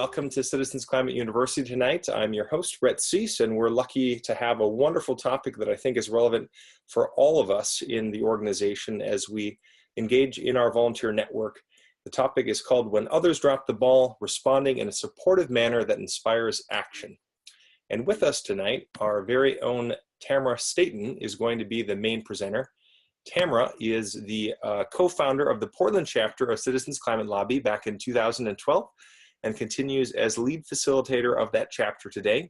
welcome to Citizens Climate University tonight. I'm your host, Rhett Cease, and we're lucky to have a wonderful topic that I think is relevant for all of us in the organization as we engage in our volunteer network. The topic is called When Others Drop the Ball, Responding in a Supportive Manner That Inspires Action. And with us tonight, our very own Tamara Staton is going to be the main presenter. Tamara is the co-founder of the Portland chapter of Citizens Climate Lobby back in 2012 and continues as lead facilitator of that chapter today.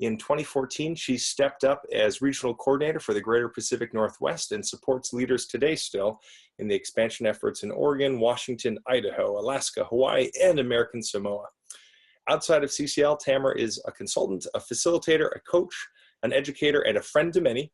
In 2014, she stepped up as regional coordinator for the Greater Pacific Northwest and supports leaders today still in the expansion efforts in Oregon, Washington, Idaho, Alaska, Hawaii, and American Samoa. Outside of CCL, Tamara is a consultant, a facilitator, a coach, an educator, and a friend to many,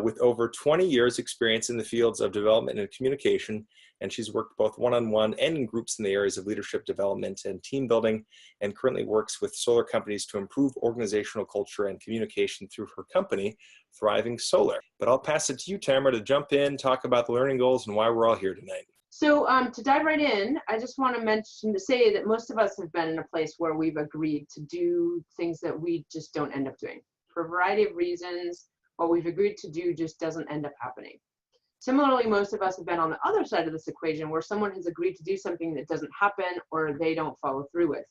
with over 20 years experience in the fields of development and communication. And she's worked both one-on-one and in groups in the areas of leadership development and team building, and currently works with solar companies to improve organizational culture and communication through her company, Thriving Solar. But I'll pass it to you, Tamara, to jump in, talk about the learning goals and why we're all here tonight. So to dive right in, I just want to say that most of us have been in a place where we've agreed to do things that we just don't end up doing. For a variety of reasons, what we've agreed to do just doesn't end up happening. Similarly, most of us have been on the other side of this equation where someone has agreed to do something that doesn't happen or they don't follow through with.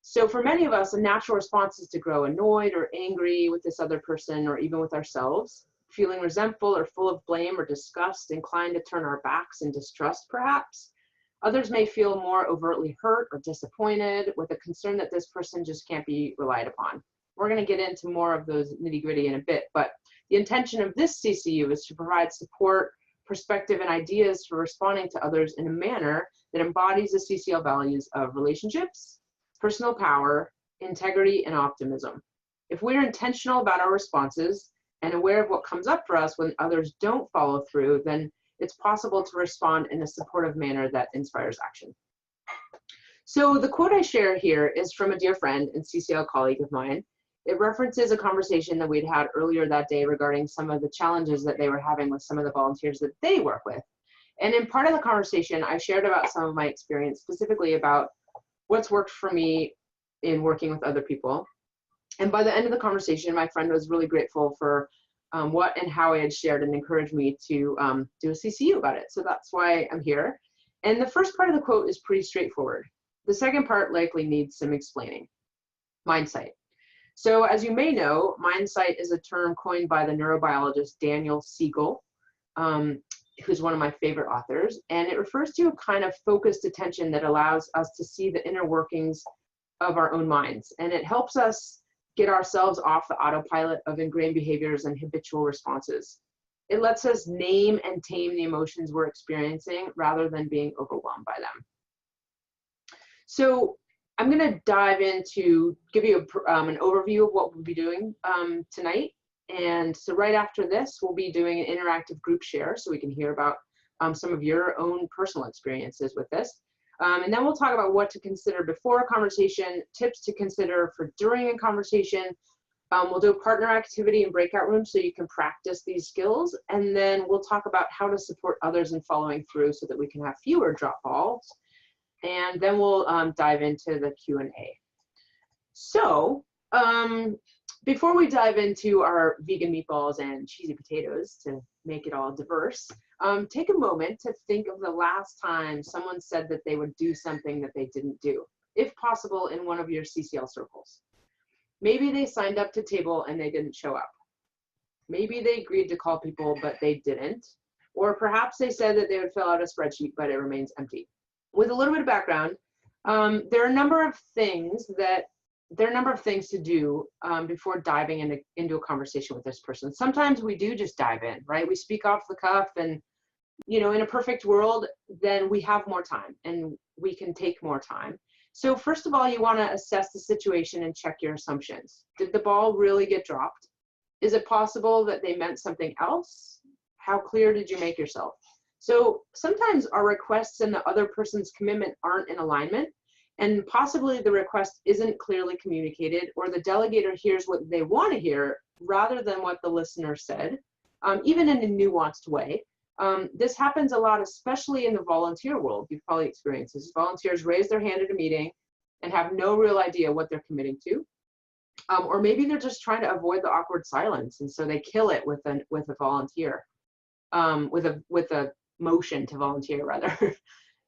So for many of us, a natural response is to grow annoyed or angry with this other person or even with ourselves, feeling resentful or full of blame or disgust, inclined to turn our backs in distrust perhaps. Others may feel more overtly hurt or disappointed with a concern that this person just can't be relied upon. We're going to get into more of those nitty-gritty in a bit, but the intention of this CCU is to provide support, perspective, and ideas for responding to others in a manner that embodies the CCL values of relationships, personal power, integrity, and optimism. If we're intentional about our responses and aware of what comes up for us when others don't follow through, then it's possible to respond in a supportive manner that inspires action. So the quote I share here is from a dear friend and CCL colleague of mine. It references a conversation that we'd had earlier that day regarding some of the challenges that they were having with some of the volunteers that they work with. And in part of the conversation, I shared about some of my experience, specifically about what's worked for me in working with other people. And by the end of the conversation, my friend was really grateful for what and how I had shared and encouraged me to do a CCU about it. So that's why I'm here. And the first part of the quote is pretty straightforward. The second part likely needs some explaining. Mindsight. So as you may know, mindsight is a term coined by the neurobiologist Daniel Siegel, who's one of my favorite authors, and it refers to a kind of focused attention that allows us to see the inner workings of our own minds, and it helps us get ourselves off the autopilot of ingrained behaviors and habitual responses. It lets us name and tame the emotions we're experiencing rather than being overwhelmed by them. So I'm going to dive into, give you an overview of what we'll be doing tonight. And so right after this, we'll be doing an interactive group share so we can hear about some of your own personal experiences with this. And then we'll talk about what to consider before a conversation, tips to consider for during a conversation. We'll do a partner activity in breakout rooms so you can practice these skills. And then we'll talk about how to support others in following through so that we can have fewer drop balls. And then we'll dive into the Q&A. So before we dive into our vegan meatballs and cheesy potatoes to make it all diverse, take a moment to think of the last time someone said that they would do something that they didn't do, if possible in one of your CCL circles. Maybe they signed up to table and they didn't show up. Maybe they agreed to call people, but they didn't. Or perhaps they said that they would fill out a spreadsheet, but it remains empty. With a little bit of background, there are a number of things to do before diving into a conversation with this person. Sometimes we do just dive in, right? We speak off the cuff, and in a perfect world, then we have more time and we can take more time. So first of all, you want to assess the situation and check your assumptions. Did the ball really get dropped? Is it possible that they meant something else? How clear did you make yourself? So sometimes our requests and the other person's commitment aren't in alignment, and possibly the request isn't clearly communicated, or the delegator hears what they want to hear rather than what the listener said, even in a nuanced way. This happens a lot, especially in the volunteer world. You've probably experienced this. Volunteers raise their hand at a meeting, and have no real idea what they're committing to. Or maybe they're just trying to avoid the awkward silence, and so they kill it with a volunteer, with a motion to volunteer rather.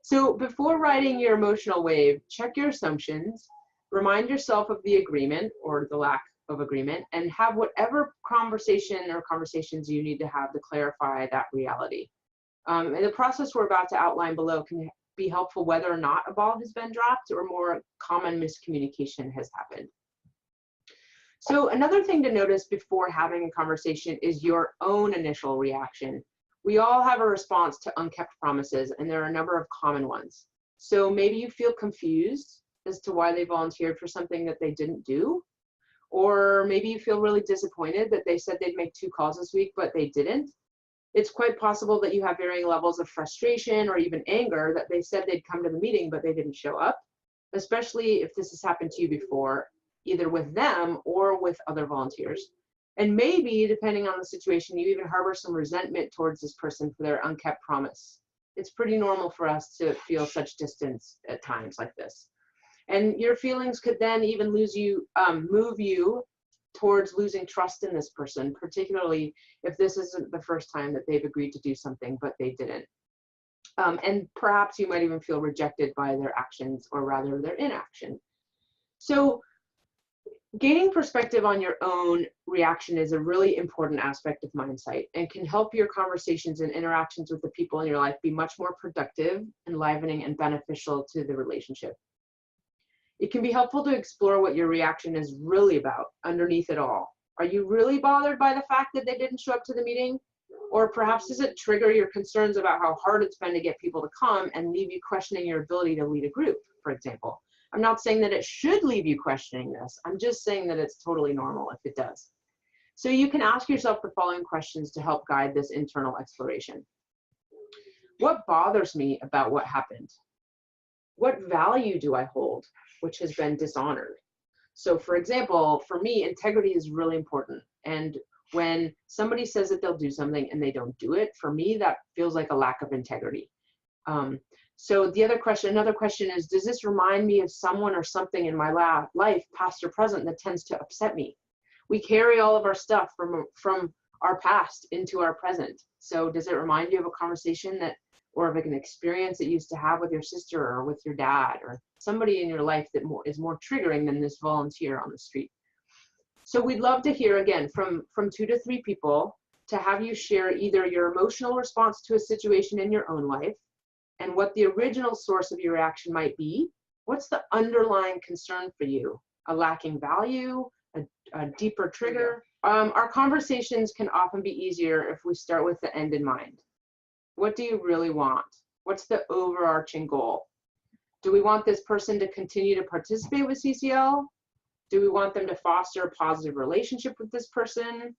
So before writing your emotional wave, check your assumptions, remind yourself of the agreement or the lack of agreement, and have whatever conversation or conversations you need to have to clarify that reality. And the process we're about to outline below can be helpful whether or not a ball has been dropped or more common miscommunication has happened. So another thing to notice before having a conversation is your own initial reaction. We all have a response to unkept promises, and there are a number of common ones. So maybe you feel confused as to why they volunteered for something that they didn't do, or maybe you feel really disappointed that they said they'd make 2 calls this week, but they didn't. It's quite possible that you have varying levels of frustration or even anger that they said they'd come to the meeting, but they didn't show up, especially if this has happened to you before, either with them or with other volunteers. And maybe, depending on the situation, you even harbor some resentment towards this person for their unkept promise. It's pretty normal for us to feel such distance at times like this. And your feelings could then even move you towards losing trust in this person, particularly if this isn't the first time that they've agreed to do something, but they didn't. And perhaps you might even feel rejected by their actions, or rather their inaction. So gaining perspective on your own reaction is a really important aspect of mindsight and can help your conversations and interactions with the people in your life be much more productive, enlivening, and beneficial to the relationship. It can be helpful to explore what your reaction is really about underneath it all. Are you really bothered by the fact that they didn't show up to the meeting? Or perhaps does it trigger your concerns about how hard it's been to get people to come and leave you questioning your ability to lead a group, for example? I'm not saying that it should leave you questioning this. I'm just saying that it's totally normal if it does. So you can ask yourself the following questions to help guide this internal exploration. What bothers me about what happened? What value do I hold which has been dishonored? So for example, for me, integrity is really important. And when somebody says that they'll do something and they don't do it, for me, that feels like a lack of integrity. So another question is, does this remind me of someone or something in my life, past or present, that tends to upset me? We carry all of our stuff from our past into our present. So does it remind you of a conversation or of an experience that you used to have with your sister or with your dad or somebody in your life that is more triggering than this volunteer on the street? So we'd love to hear, again, from 2 to 3 people, to have you share either your emotional response to a situation in your own life and what the original source of your reaction might be. What's the underlying concern for you? A lacking value, a deeper trigger? Our conversations can often be easier if we start with the end in mind. What do you really want? What's the overarching goal? Do we want this person to continue to participate with CCL? Do we want them to foster a positive relationship with this person?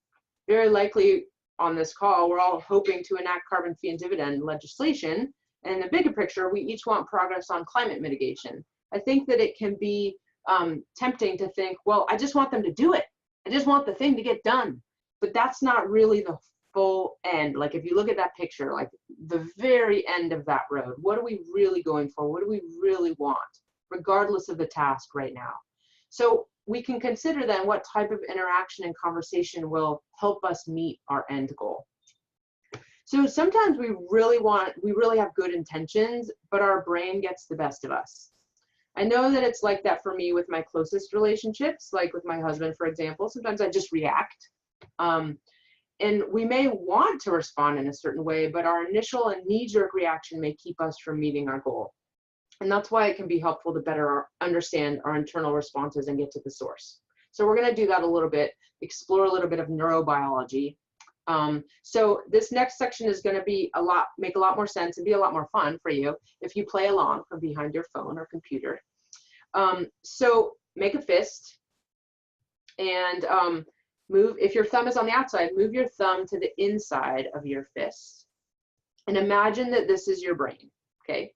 Very likely on this call, we're all hoping to enact carbon fee and dividend legislation. And in the bigger picture, we each want progress on climate mitigation. I think that it can be tempting to think, well, I just want them to do it. I just want the thing to get done. But that's not really the full end. Like if you look at that picture, like the very end of that road, what are we really going for? What do we really want, regardless of the task right now? So we can consider then what type of interaction and conversation will help us meet our end goal. So sometimes we really have good intentions, but our brain gets the best of us. I know that it's like that for me with my closest relationships, like with my husband, for example. Sometimes I just react. And we may want to respond in a certain way, but our initial and knee-jerk reaction may keep us from meeting our goal. And that's why it can be helpful to better understand our internal responses and get to the source. So we're going to do that a little bit, explore a little bit of neurobiology. So this next section is going to make a lot more sense and be a lot more fun for you if you play along from behind your phone or computer. So make a fist and if your thumb is on the outside, move your thumb to the inside of your fist and imagine that this is your brain, okay?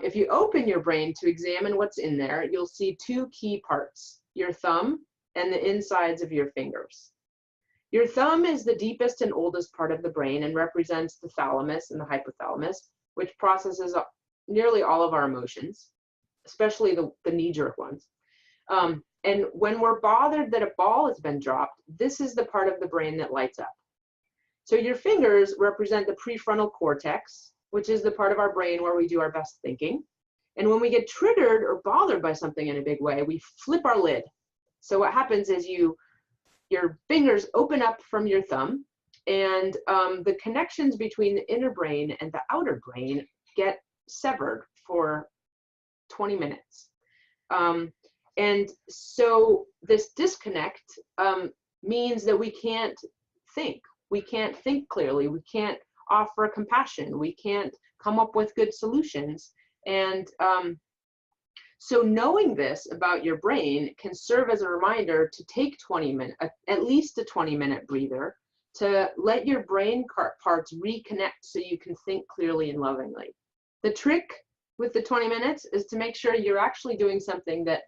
If you open your brain to examine what's in there, you'll see 2 key parts, your thumb and the insides of your fingers. Your thumb is the deepest and oldest part of the brain and represents the thalamus and the hypothalamus, which processes nearly all of our emotions. especially the knee-jerk ones. And when we're bothered that a ball has been dropped, this is the part of the brain that lights up. So your fingers represent the prefrontal cortex, which is the part of our brain where we do our best thinking. And when we get triggered or bothered by something in a big way, we flip our lid. So what happens is your fingers open up from your thumb, and the connections between the inner brain and the outer brain get severed for 20 minutes. And so this disconnect means that we can't think. We can't think clearly. We can't offer compassion. We can't come up with good solutions. And so knowing this about your brain can serve as a reminder to take 20 minutes, at least a 20-minute breather, to let your brain parts reconnect so you can think clearly and lovingly. The trick with the 20 minutes is to make sure you're actually doing something that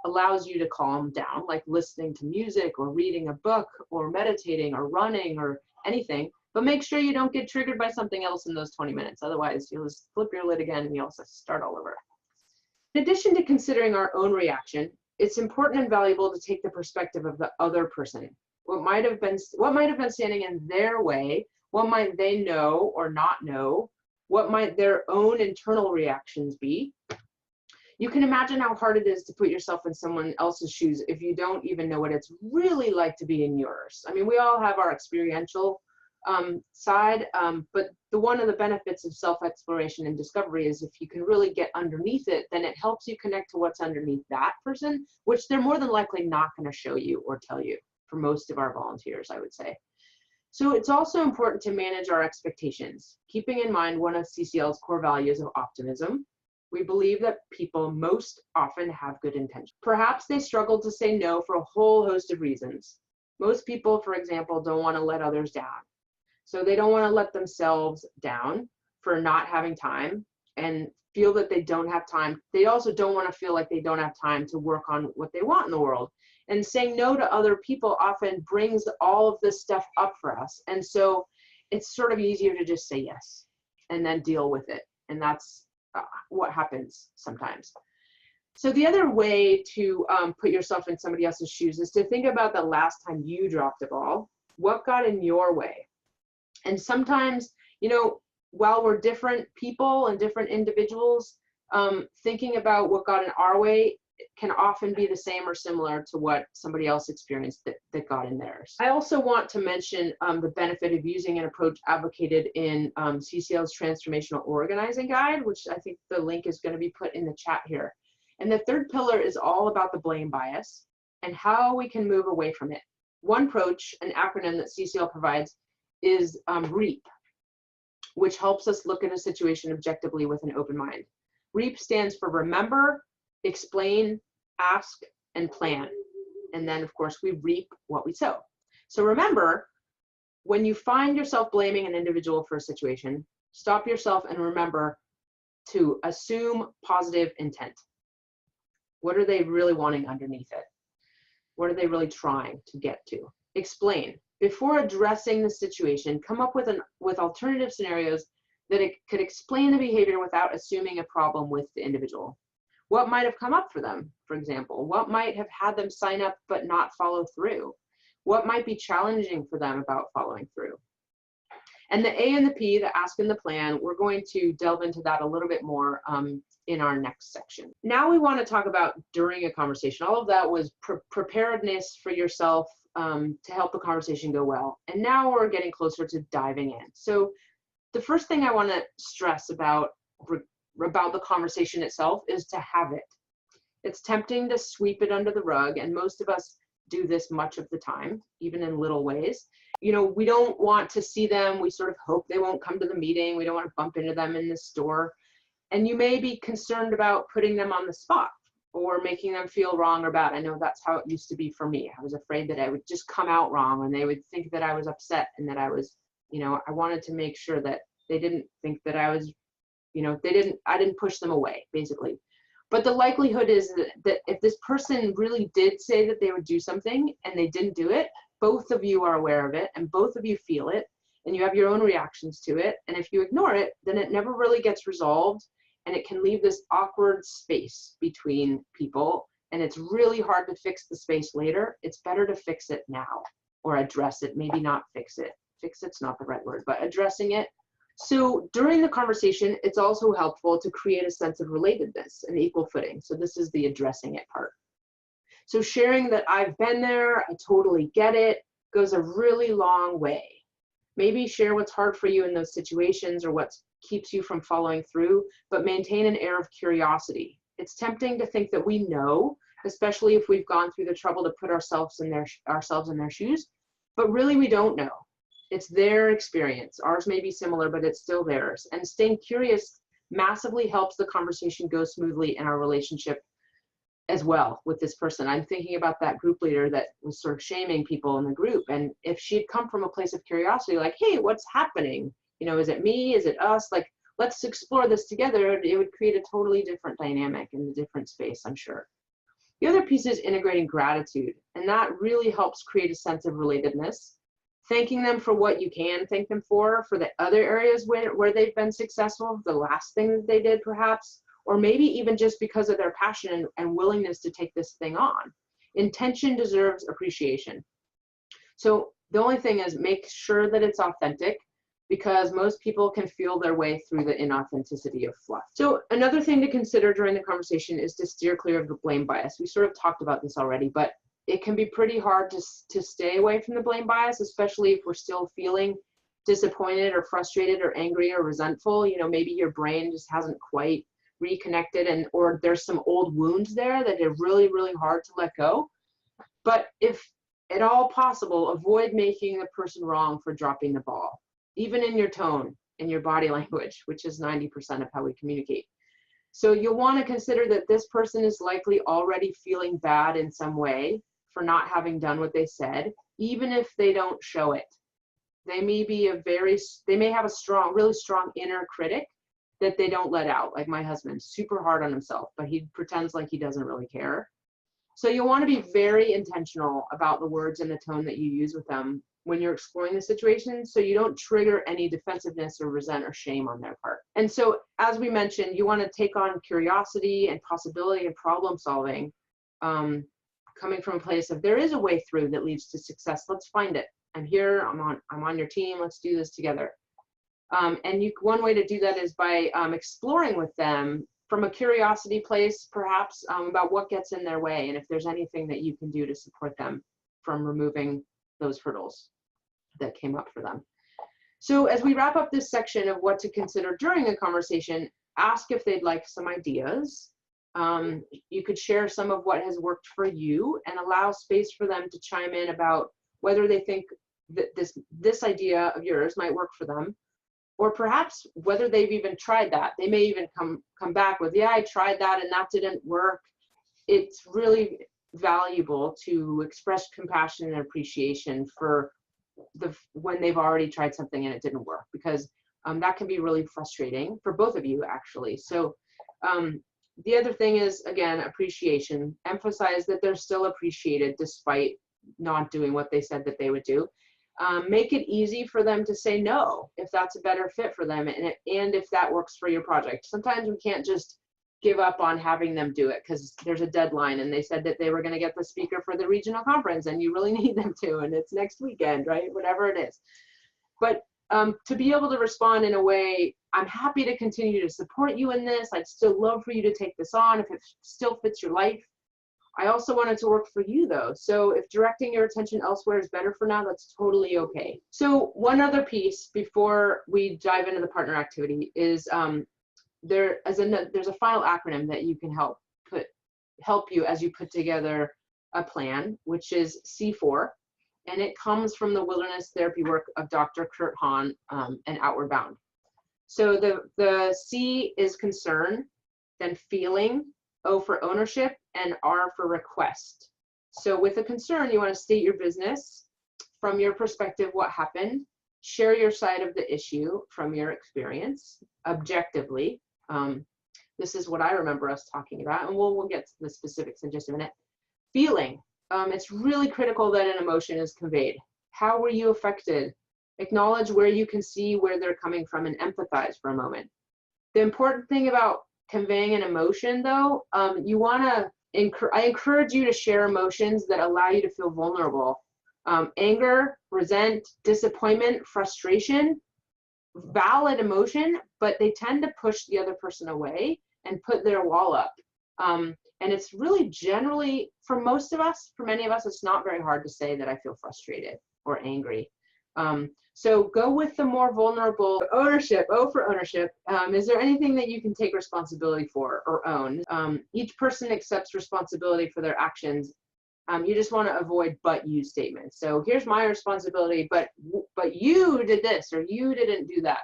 allows you to calm down, like listening to music or reading a book or meditating or running or anything, but make sure you don't get triggered by something else in those 20 minutes. Otherwise, you'll just flip your lid again and you'll also start all over. In addition to considering our own reaction, it's important and valuable to take the perspective of the other person. What might have been standing in their way? What might they know or not know? What might their own internal reactions be? You can imagine how hard it is to put yourself in someone else's shoes if you don't even know what it's really like to be in yours. I mean, we all have our experiential side, but one of the benefits of self-exploration and discovery is if you can really get underneath it, then it helps you connect to what's underneath that person, which they're more than likely not going to show you or tell you for most of our volunteers, I would say. So it's also important to manage our expectations, keeping in mind one of CCL's core values of optimism. We believe that people most often have good intentions. Perhaps they struggle to say no for a whole host of reasons. Most people, for example, don't want to let others down. So they don't want to let themselves down for not having time and feel that they don't have time. They also don't want to feel like they don't have time to work on what they want in the world. And saying no to other people often brings all of this stuff up for us. And so it's sort of easier to just say yes and then deal with it. And that's what happens sometimes. So the other way to put yourself in somebody else's shoes is to think about the last time you dropped a ball. What got in your way? And sometimes, you know, while we're different people and different individuals, thinking about what got in our way can often be the same or similar to what somebody else experienced that got in theirs. I also want to mention the benefit of using an approach advocated in CCL's Transformational Organizing Guide, which I think the link is going to be put in the chat here. And the third pillar is all about the blame bias and how we can move away from it. One approach, an acronym that CCL provides, is REAP, which helps us look at a situation objectively with an open mind. REAP stands for remember, explain, ask, and plan. And then, of course, we reap what we sow. So remember, when you find yourself blaming an individual for a situation, stop yourself and remember to assume positive intent. What are they really wanting underneath it? What are they really trying to get to? Explain. Before addressing the situation, come up with alternative scenarios that it could explain the behavior without assuming a problem with the individual. What might have come up for them, for example? What might have had them sign up but not follow through? What might be challenging for them about following through? And the A and the P, the ask and the plan, we're going to delve into that a little bit more in our next section. Now we want to talk about during a conversation. All of that was preparedness for yourself to help the conversation go well. And now we're getting closer to diving in. So the first thing I want to stress about the conversation itself is to have it. It's tempting to sweep it under the rug, and most of us do this much of the time, even in little ways. You know, we don't want to see them. We sort of hope they won't come to the meeting. We don't want to bump into them in the store. And you may be concerned about putting them on the spot or making them feel wrong or bad. I know that's how it used to be for me. I was afraid that I would just come out wrong and they would think that I was upset and that I was, you know, I wanted to make sure that they didn't think that I was, you know, I didn't push them away, basically. But the likelihood is that if this person really did say that they would do something and they didn't do it, both of you are aware of it and both of you feel it and you have your own reactions to it. And if you ignore it, then it never really gets resolved and it can leave this awkward space between people, and it's really hard to fix the space later. It's better to fix it now, or address it, maybe not fix it. Fix it's not the right word, but addressing it. So during the conversation, it's also helpful to create a sense of relatedness and equal footing. So this is the addressing it part. So sharing that I've been there, I totally get it, goes a really long way. Maybe share what's hard for you in those situations or what keeps you from following through, but maintain an air of curiosity. It's tempting to think that we know, especially if we've gone through the trouble to put ourselves in their shoes, but really we don't know. It's their experience. Ours may be similar, but it's still theirs. And staying curious massively helps the conversation go smoothly in our relationship as well with this person. I'm thinking about that group leader that was sort of shaming people in the group. And if she'd come from a place of curiosity, like, hey, what's happening? You know, is it me? Is it us? Like, let's explore this together. It would create a totally different dynamic in a different space, I'm sure. The other piece is integrating gratitude. And that really helps create a sense of relatedness. Thanking them for what you can thank them for the other areas where they've been successful, the last thing that they did perhaps, or maybe even just because of their passion and willingness to take this thing on. Intention deserves appreciation. So the only thing is make sure that it's authentic, because most people can feel their way through the inauthenticity of fluff. So another thing to consider during the conversation is to steer clear of the blame bias. We sort of talked about this already, but it can be pretty hard to stay away from the blame bias, especially if we're still feeling disappointed or frustrated or angry or resentful. You know, maybe your brain just hasn't quite reconnected, or there's some old wounds there that are really, really hard to let go. But if at all possible, avoid making the person wrong for dropping the ball, even in your tone, in your body language, which is 90% of how we communicate. So you'll want to consider that this person is likely already feeling bad in some way for not having done what they said, even if they don't show it. They may have a strong, really strong inner critic that they don't let out. Like my husband, super hard on himself, but he pretends like he doesn't really care. So you'll want to be very intentional about the words and the tone that you use with them when you're exploring the situation, so you don't trigger any defensiveness or resent or shame on their part. And so, as we mentioned, you want to take on curiosity and possibility and problem solving, coming from a place of there is a way through that leads to success. Let's find it. I'm here. I'm on your team. Let's do this together. And one way to do that is by exploring with them from a curiosity place, perhaps, about what gets in their way and if there's anything that you can do to support them from removing those hurdles that came up for them. So as we wrap up this section of what to consider during a conversation, ask if they'd like some ideas. You could share some of what has worked for you and allow space for them to chime in about whether they think that this idea of yours might work for them, or perhaps whether they've even tried that. They may even come back with, yeah, I tried that and that didn't work. It's really valuable to express compassion and appreciation for when they've already tried something and it didn't work, because that can be really frustrating for both of you, actually. So the other thing is, again, appreciation. Emphasize that they're still appreciated despite not doing what they said that they would do. Make it easy for them to say no if that's a better fit for them, and if that works for your project. Sometimes we can't just give up on having them do it because there's a deadline and they said that they were going to get the speaker for the regional conference and you really need them to, and it's next weekend, right? Whatever it is. But to be able to respond in a way, I'm happy to continue to support you in this. I'd still love for you to take this on if it still fits your life. I also want it to work for you though. So if directing your attention elsewhere is better for now, that's totally okay. So one other piece before we dive into the partner activity is there's a final acronym that you can help you as you put together a plan, which is C4, and it comes from the wilderness therapy work of Dr. Kurt Hahn and Outward Bound. So the C is concern, then feeling, O for ownership, and R for request. So with a concern, you want to state your business from your perspective, what happened, share your side of the issue from your experience objectively. This is what I remember us talking about, and we'll get to the specifics in just a minute. Feeling, it's really critical that an emotion is conveyed. How were you affected? Acknowledge where you can see where they're coming from and empathize for a moment. The important thing about conveying an emotion though, you want to I encourage you to share emotions that allow you to feel vulnerable. Anger, resent, disappointment, frustration, valid emotion, but they tend to push the other person away and put their wall up. And it's really generally, for most of us, for many of us, it's not very hard to say that I feel frustrated or angry. So go with the more vulnerable. Ownership. O for ownership. Is there anything that you can take responsibility for or own? Each person accepts responsibility for their actions. You just want to avoid "but you" statements. So here's my responsibility, but you did this or you didn't do that.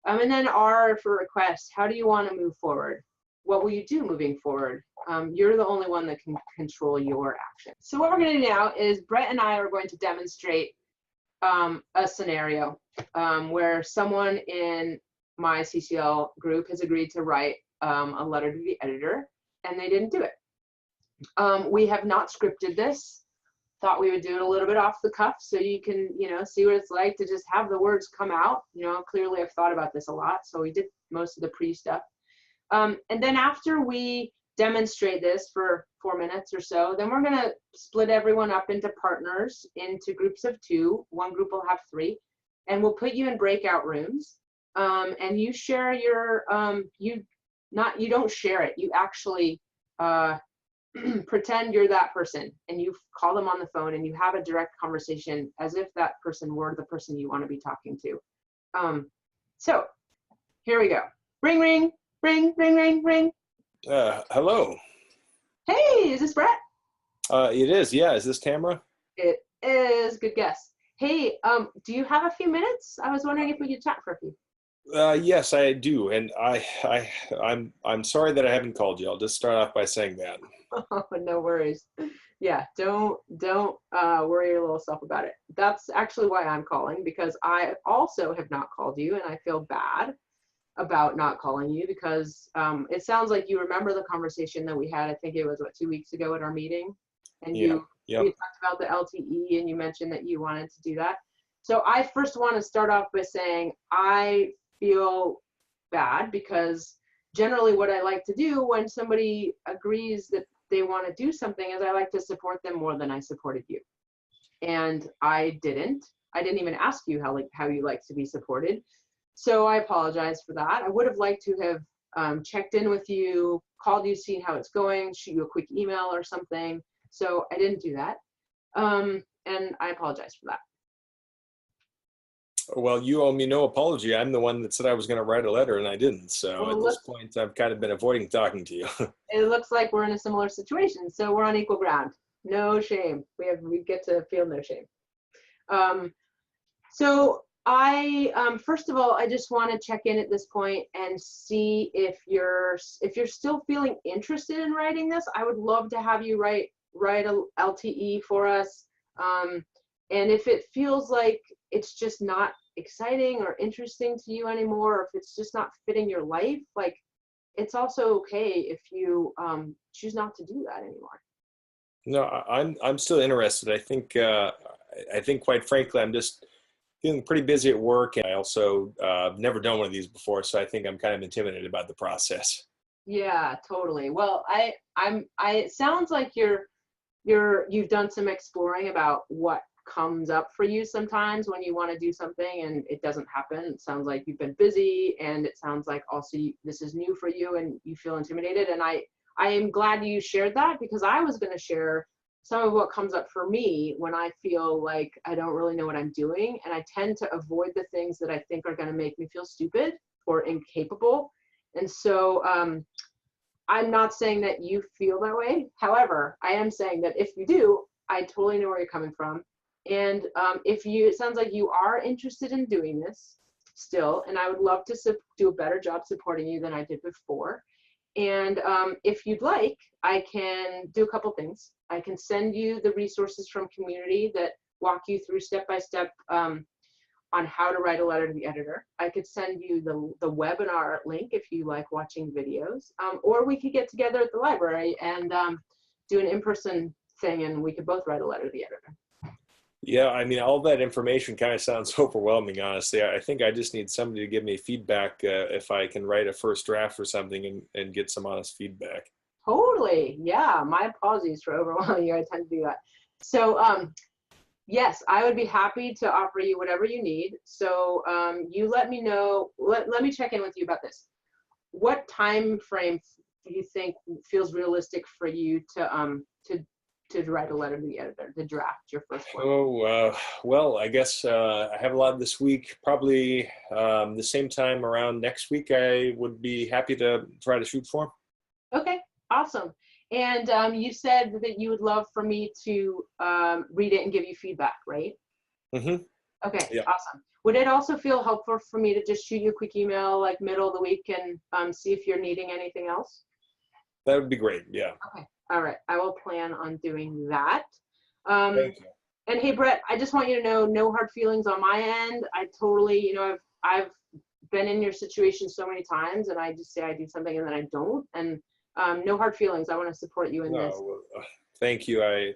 And then R for request. How do you want to move forward? What will you do moving forward? You're the only one that can control your actions. So what we're going to do now is Brett and I are going to demonstrate a scenario where someone in my CCL group has agreed to write a letter to the editor, and they didn't do it. We have not scripted this. Thought we would do it a little bit off the cuff so you can, see what it's like to just have the words come out. Clearly I've thought about this a lot, so we did most of the pre-stuff. And then after we demonstrate this for 4 minutes or so, then we're going to split everyone up into partners, into groups of 2. One group will have 3, and we'll put you in breakout rooms. And you share your, you don't share it. You actually pretend you're that person, and you call them on the phone and you have a direct conversation as if that person were the person you want to be talking to. So here we go. Ring, ring, ring, ring, ring, ring. Hello. Hey, is this Brett? It is, yeah. Is this Tamara? It is. Good guess. Hey, do you have a few minutes? I was wondering if we could chat for a few. Yes, I do, and I'm sorry that I haven't called you. I'll just start off by saying that. Oh, no worries. Yeah, don't worry your little self about it. That's actually why I'm calling, because I also have not called you, and I feel bad about not calling you because it sounds like you remember the conversation that we had. I think it was 2 weeks ago at our meeting, and we talked about the LTE, and you mentioned that you wanted to do that. So I first want to start off by saying I feel bad because generally what I like to do when somebody agrees that they want to do something is I like to support them more than I supported you. And I didn't even ask you how you like to be supported. So I apologize for that. I would have liked to have checked in with you, called you, seen how it's going, shoot you a quick email or something. So I didn't do that. And I apologize for that. Well, you owe me no apology. I'm the one that said I was going to write a letter and I didn't. So well, at this point, I've kind of been avoiding talking to you. It looks like we're in a similar situation. So we're on equal ground. No shame. We get to feel no shame. So I, first of all, I just want to check in at this point and see if you're still feeling interested in writing this. I would love to have you write a LTE for us. And if it feels like it's just not exciting or interesting to you anymore, or if it's just not fitting your life, like it's also okay if you choose not to do that anymore. No, I'm still interested. I think quite frankly, I'm just feeling pretty busy at work, and I also never done one of these before, so I think I'm kind of intimidated about the process. Yeah, totally. Well, it sounds like you've done some exploring about what comes up for you sometimes when you want to do something and it doesn't happen. It sounds like you've been busy, and it sounds like also this is new for you and you feel intimidated. And I am glad you shared that, because I was going to share some of what comes up for me when I feel like I don't really know what I'm doing, and I tend to avoid the things that I think are going to make me feel stupid or incapable. And so I'm not saying that you feel that way. However, I am saying that if you do, I totally know where you're coming from. And it sounds like you are interested in doing this still, and I would love to do a better job supporting you than I did before. And if you'd like, I can do a couple things. I can send you the resources from community that walk you through step-by-step on how to write a letter to the editor. I could send you the webinar link if you like watching videos, or we could get together at the library and do an in-person thing, and we could both write a letter to the editor. Yeah, I mean, all that information kind of sounds overwhelming, honestly. I think I just need somebody to give me feedback if I can write a first draft or something and get some honest feedback. Totally. Yeah. My apologies for overwhelming you. I tend to do that. So, yes, I would be happy to offer you whatever you need. So, you let me know. Let me check in with you about this. What time frame do you think feels realistic for you to write a letter to the editor, to draft your first one? Oh, well, I guess I have a lot this week. Probably the same time around next week, I would be happy to try to shoot for. Okay, awesome. And you said that you would love for me to read it and give you feedback, right? Mm-hmm. Okay, Yeah, awesome. Would it also feel helpful for me to just shoot you a quick email like middle of the week and see if you're needing anything else? that would be great. Yeah. Okay, all right. I will plan on doing that. Um, Thank you. and hey, Brett, I just want you to know, no hard feelings on my end. I totally, I've been in your situation so many times, and I just say I do something and then I don't. And no hard feelings. I want to support you in No, this. well, thank you.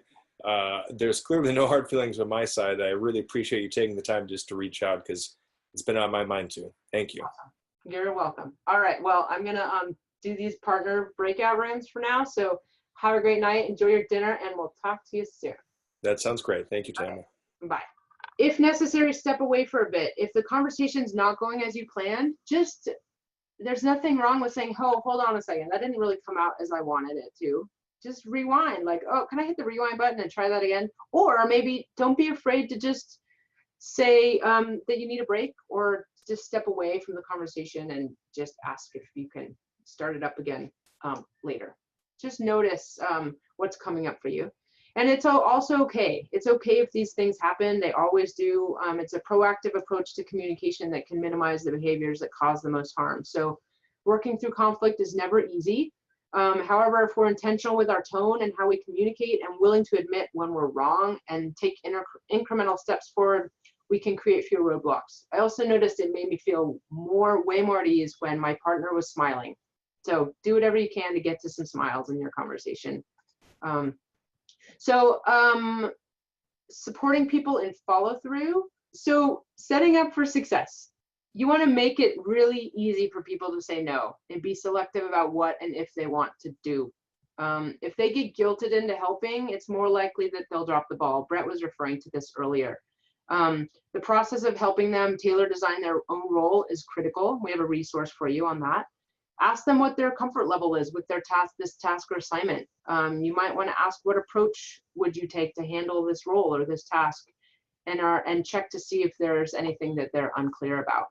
There's clearly no hard feelings on my side. I really appreciate you taking the time just to reach out because it's been on my mind too. Thank you. Awesome. You're welcome. All right. Well, I'm gonna do these partner breakout rooms for now. So have a great night. Enjoy your dinner, and we'll talk to you soon. That sounds great. Thank you, Okay. Tamara. Bye. If necessary, step away for a bit. If the conversation's not going as you planned, just there's nothing wrong with saying, "Oh, hold on a second. That didn't really come out as I wanted it to." Just rewind. Like, "Oh, can I hit the rewind button and try that again?" Or maybe don't be afraid to just say that you need a break, or just step away from the conversation and just ask if you can start it up again later. Just notice what's coming up for you. And it's also okay. It's okay if these things happen. They always do. It's a proactive approach to communication that can minimize the behaviors that cause the most harm. So working through conflict is never easy. However, if we're intentional with our tone and how we communicate and willing to admit when we're wrong and take incremental steps forward, we can create fewer roadblocks. I also noticed it made me feel way more at ease when my partner was smiling. So do whatever you can to get to some smiles in your conversation. Supporting people in follow through. So setting up for success. You want to make it really easy for people to say no and be selective about what and if they want to do. If they get guilted into helping, it's more likely that they'll drop the ball. Brett was referring to this earlier. The process of helping them tailor design their own role is critical. We have a resource for you on that. Ask them what their comfort level is with their this task or assignment. You might want to ask, what approach would you take to handle this role or this task, and check to see if there's anything that they're unclear about.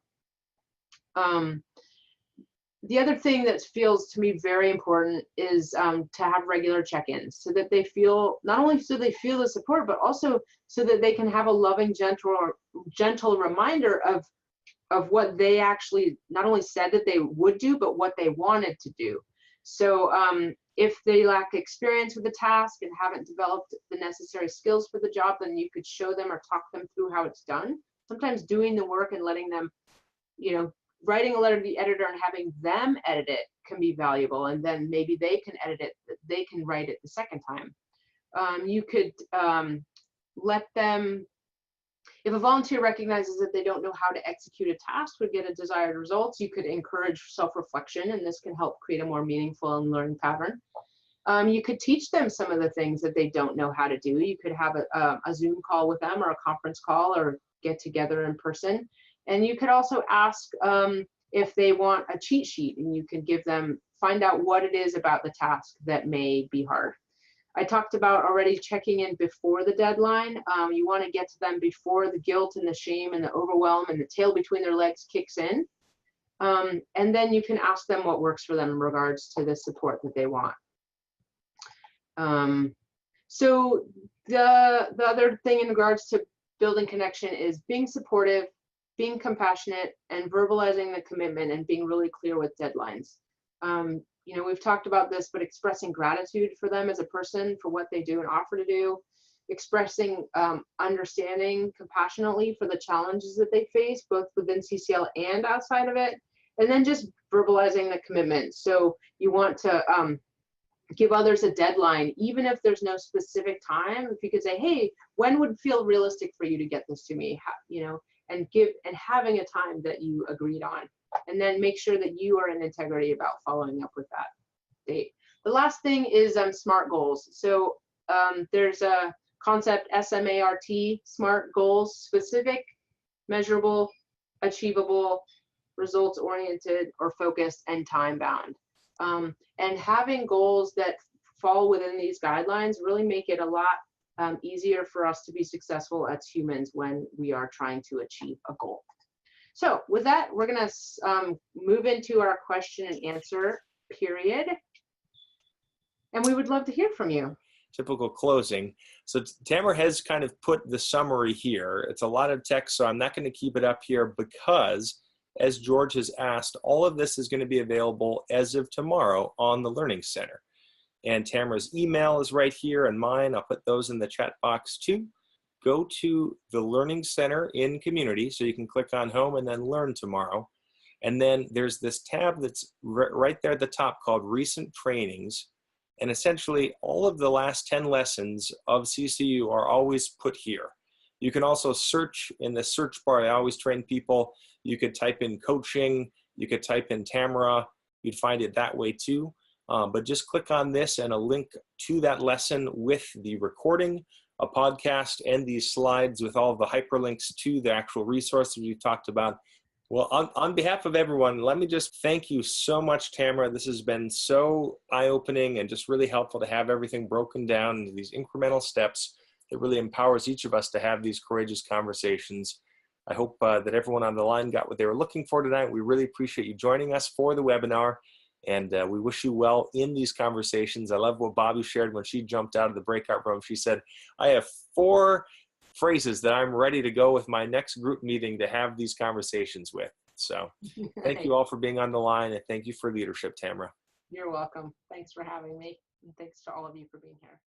The other thing that feels to me very important is to have regular check-ins so that they feel, not only so they feel the support, but also so that they can have a loving, gentle reminder of what they actually not only said that they would do, but what they wanted to do. So if they lack experience with the task and haven't developed the necessary skills for the job, then you could show them or talk them through how it's done. Sometimes doing the work and letting them, writing a letter to the editor and having them edit it can be valuable. And then maybe they can edit it, they can write it the second time. You could let them, if a volunteer recognizes that they don't know how to execute a task or get a desired results, you could encourage self-reflection, and this can help create a more meaningful and learning pattern. You could teach them some of the things that they don't know how to do. You could have a Zoom call with them or a conference call or get together in person. And you could also ask if they want a cheat sheet, and you can find out what it is about the task that may be hard. I talked about already checking in before the deadline. You want to get to them before the guilt and the shame and the overwhelm and the tail between their legs kicks in. And then you can ask them what works for them in regards to the support that they want. So the other thing in regards to building connection is being supportive, being compassionate, and verbalizing the commitment and being really clear with deadlines. We've talked about this, but expressing gratitude for them as a person for what they do and offer to do, expressing understanding compassionately for the challenges that they face, both within CCL and outside of it, and then just verbalizing the commitment. So you want to give others a deadline, even if there's no specific time. If you could say, hey, when would feel realistic for you to get this to me? You know, and having a time that you agreed on, and then make sure that you are in integrity about following up with that date. The last thing is SMART goals. So there's a concept, SMART, SMART goals: specific, measurable, achievable, results oriented or focused, and time bound. And having goals that fall within these guidelines really make it a lot easier for us to be successful as humans when we are trying to achieve a goal. So with that, we're going to move into our question and answer period. And we would love to hear from you. Typical closing. So Tamara has kind of put the summary here. It's a lot of text, so I'm not going to keep it up here because, as George has asked, all of this is going to be available as of tomorrow on the Learning Center. And Tamara's email is right here, and mine. I'll put those in the chat box too. Go to the Learning Center in Community, so you can click on Home and then Learn Tomorrow. And then there's this tab that's right there at the top called Recent Trainings. And essentially, all of the last 10 lessons of CCU are always put here. You can also search in the search bar. I always train people. You could type in coaching. You could type in Tamara. You'd find it that way too. But just click on this and a link to that lesson with the recording, a podcast, and these slides with all the hyperlinks to the actual resources we've talked about. Well, on behalf of everyone, let me just thank you so much, Tamara. This has been so eye-opening and just really helpful to have everything broken down into these incremental steps that really empowers each of us to have these courageous conversations. I hope that everyone on the line got what they were looking for tonight. We really appreciate you joining us for the webinar, and we wish you well in these conversations. I love what Bobby shared when she jumped out of the breakout room. She said, I have 4 phrases that I'm ready to go with my next group meeting to have these conversations with. So thank you all for being on the line, and thank you for leadership, Tamara. You're welcome. Thanks for having me. And thanks to all of you for being here.